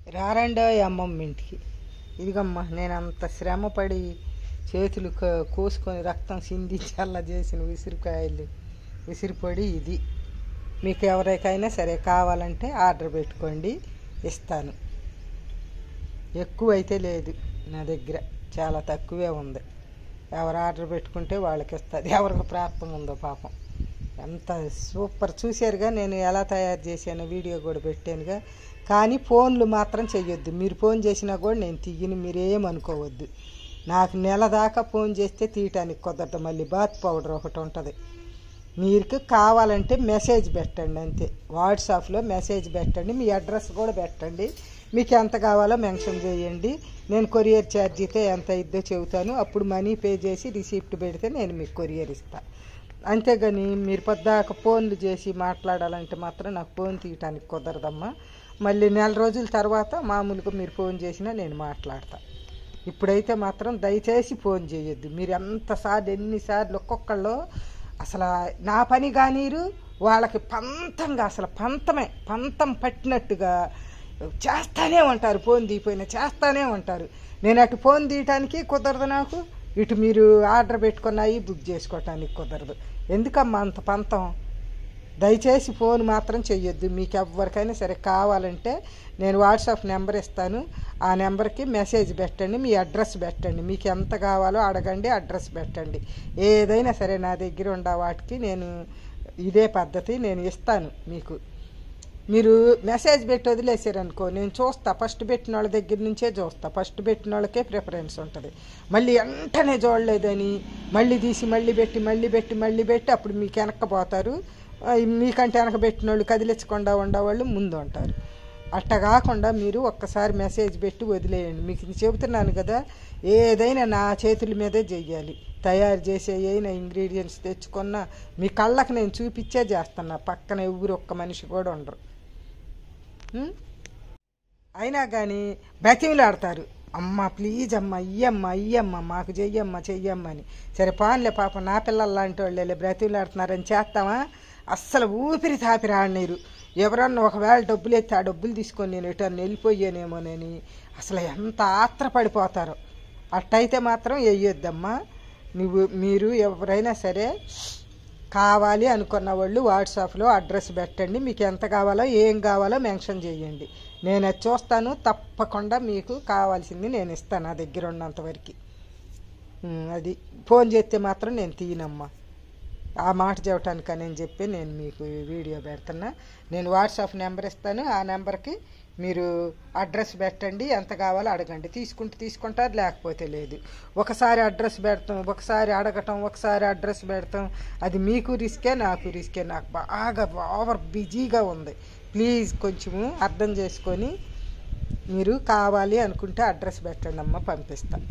రారండో అమ్మమ్మ ఇంటికి. ఇదిగమ్మా నేను అంత శ్రమపడి చేతులు కోసుకొని రక్తం సిందించి అలా చేసిన ఉసిరికాయలు ఉసిరిపొడి ఇది. మీకు ఎవరికైనా సరే కావాలంటే ఆర్డర్ పెట్టుకోండి, ఇస్తాను. ఎక్కువ అయితే లేదు నా దగ్గర, చాలా తక్కువే ఉంది. ఎవరు ఆర్డర్ పెట్టుకుంటే వాళ్ళకి ఇస్తుంది. ఎవరికి ప్రాప్తం ఉందో పాపం. ఎంత సూపర్ చూశారుగా. నేను ఎలా తయారు చేశానో వీడియో కూడా పెట్టానుగా. కానీ ఫోన్లు మాత్రం చెయ్యొద్దు. మీరు ఫోన్ చేసినా కూడా నేను తీయను, మీరేమనుకోవద్దు. నాకు నెల దాకా ఫోన్ చేస్తే తీయటానికి కుదరదు. మళ్ళీ బాత్ పౌడర్ ఒకటి ఉంటుంది. మీకు కావాలంటే మెసేజ్ పెట్టండి అంతే. వాట్సాప్లో మెసేజ్ పెట్టండి, మీ అడ్రస్ కూడా పెట్టండి. మీకు ఎంత కావాలో మెన్షన్ చేయండి. నేను కొరియర్ ఛార్జీతో ఎంత ఇద్దో చెబుతాను. అప్పుడు మనీ పే చేసి రిసిప్ట్ పెడితే నేను మీకు కొరియర్ ఇస్తాను. అంతేగాని మీరు పొద్దాక ఫోన్లు చేసి మాట్లాడాలంటే మాత్రం నాకు ఫోన్ తీయటానికి కుదరదమ్మా. మళ్ళీ నెల రోజుల తర్వాత మామూలుగా మీరు ఫోన్ చేసినా నేను మాట్లాడతాను. ఇప్పుడైతే మాత్రం దయచేసి ఫోన్ చేయొద్దు. మీరు ఎన్నిసార్లు ఒక్కొక్కళ్ళు అసలు నా పని కానీరు, వాళ్ళకి పంతంగా అసలు పంతం పట్టినట్టుగా చేస్తానే ఉంటారు. ఫోన్ తీయిపోయినా చేస్తానే ఉంటారు. నేను అటు ఫోన్ తీయటానికి కుదరదు నాకు, ఇటు మీరు ఆర్డర్ పెట్టుకున్నాయి బుక్ చేసుకోవటానికి కుదరదు. ఎందుకమ్మా అంత పంతం? దయచేసి ఫోన్ మాత్రం చెయ్యొద్దు. మీకు ఎవరికైనా సరే కావాలంటే నేను వాట్సాప్ నెంబర్ ఇస్తాను. ఆ నెంబర్కి మెసేజ్ పెట్టండి, మీ అడ్రస్ పెట్టండి. మీకు ఎంత కావాలో అడగండి, అడ్రస్ పెట్టండి. ఏదైనా సరే నా దగ్గర ఉన్న వాటికి నేను ఇదే పద్ధతి నేను ఇస్తాను మీకు. మీరు మెసేజ్ పెట్టి వదిలేసారనుకో, నేను చూస్తా. ఫస్ట్ పెట్టిన వాళ్ళ దగ్గర నుంచే చూస్తా. ఫస్ట్ పెట్టిన వాళ్ళకే ప్రిఫరెన్స్ ఉంటుంది. మళ్ళీ వెంటనే చూడలేదని మళ్ళీ తీసి మళ్ళీ పెట్టి అప్పుడు మీకు వెనక్కపోతారు. మీకంటే వెనక పెట్టిన వాళ్ళు కదిలించకుండా ఉండేవాళ్ళు ముందు ఉంటారు. అట్ట కాకుండా మీరు ఒక్కసారి మెసేజ్ పెట్టి వదిలేయండి. మీకు చెబుతున్నాను కదా, ఏదైనా నా చేతుల మీదే చెయ్యాలి. తయారు చేసే అయినా ఇంగ్రీడియంట్స్ తెచ్చుకున్నా మీ కళ్ళకి నేను చూపించే చేస్తున్నా. పక్కన ఎవరు ఒక్క మనిషి కూడా ఉండరు. అయినా కానీ బతిమిలాడతారు, అమ్మ ప్లీజ్ అమ్మ ఇయ్యమ్మ మాకు చెయ్యమ్మ అని. సరే పాన్లే, పాపం నా పిల్లలు లాంటి వాళ్ళే బ్రతిమిలాడుతున్నారని చేస్తామా? అస్సలు ఊపిరి తాపిరాడనీరు. ఎవరన్నా ఒకవేళ డబ్బులు ఎత్తే ఆ డబ్బులు తీసుకొని నేను ఎటన్నా వెళ్ళిపోయానేమోనని అసలు ఎంత ఆత్రపడిపోతారో. అట్టయితే మాత్రం వేయొద్దమ్మా. మీరు ఎవరైనా సరే కావాలి అనుకున్న వాళ్ళు వాట్సాప్లో అడ్రస్ పెట్టండి. మీకు ఎంత కావాలో ఏం కావాలో మెన్షన్ చేయండి. నేను అది చూస్తాను. తప్పకుండా మీకు కావాల్సింది నేను ఇస్తాను నా దగ్గర ఉన్నంతవరకు. అది ఫోన్ చేస్తే మాత్రం నేను తీయనమ్మా. ఆ మాట చెప్పటానికని చెప్పి నేను మీకు వీడియో పెడుతున్నా. నేను వాట్సాప్ నెంబర్ ఇస్తాను. ఆ నెంబర్కి మీరు అడ్రస్ పెట్టండి, ఎంత కావాలో అడగండి. తీసుకుంటారు, లేకపోతే లేదు. ఒకసారి అడ్రస్ పెడతాం, ఒకసారి అడగటం, ఒకసారి అడ్రస్ పెడతాం. అది మీకు రిస్కే, నాకు రిస్కే. నాకు బాగా ఓవర్ బిజీగా ఉంది. ప్లీజ్ కొంచెము అర్థం చేసుకొని మీరు కావాలి అనుకుంటే అడ్రస్ పెట్టండి అమ్మ, పంపిస్తాను.